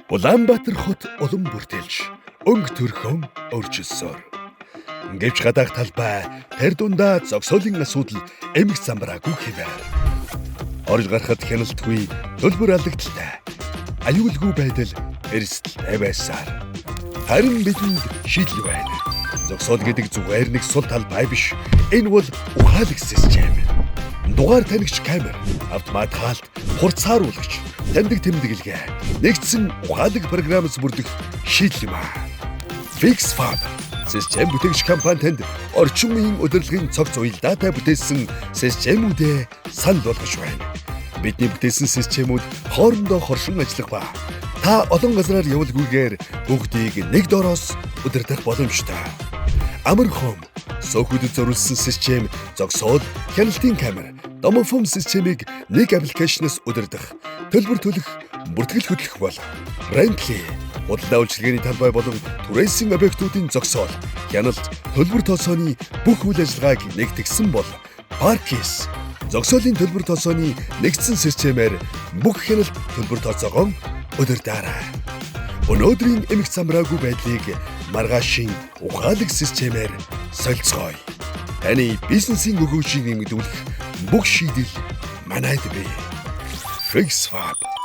Улаанбаатар хот улам бүртэлж өнгө төрхөн өржилсөөр. Гэвч гадаах талбай тэр дундаа зогсоолын асуудал эмх замбраагүй хэвээр. Орж гарахад хяналтгүй төлбөр алдагдaltaй. Аюулгүй байдал эрсдэлтэй байсаар. Харин бидэнд шийдэл байна. Зогсоол гэдэг зүгээр нэг сул талбай биш. Энэ бол ухаалаг систем. Дугаар танигч камер, автомат хаалт, хурцааруулагч, таньдаг тэмдэглэгээ, нэгдсэн ухаалаг програмс бүрдэх шийдэл юм аа. FixFab систем бүтээгч компани танд орчин үеийн удирдлагын цогц уялдаатай бүтээсэн системүүдээ санал болгож байна. Бидний бүтээсэн системүүд хоорондоо хоршин ажиллах ба та олон газраар явуулгүйгээр бүгдийг нэг доороос удирдах боломжтой. Амархан сөхөдөд зориулсан систем зогсоол, хяналтын камер, домофон системийг нэг аппликейшнээс удирдах, төлбөр төлөх, бүртгэл хөтлөх бол Rental, худалдаа үйлчилгээний талбай болон түрээсийн объектуудын зогсоол, хяналт, төлбөр тооцооны бүх үйл ажиллагааг нэгтгэсэн бол Parkis, зогсоолын төлбөр тооцооны нэгдсэн системээр бүх хяналт төлбөр тооцоогоо удирдаарай. Өнөөдрийн эмх замбраагүй байдлыг маргаашийн ухаалаг системээр солилцгоё. Таны бизнесийн өгөөжийг нэмэгдүүлэх бүх шийдэл манайд бий. FixFab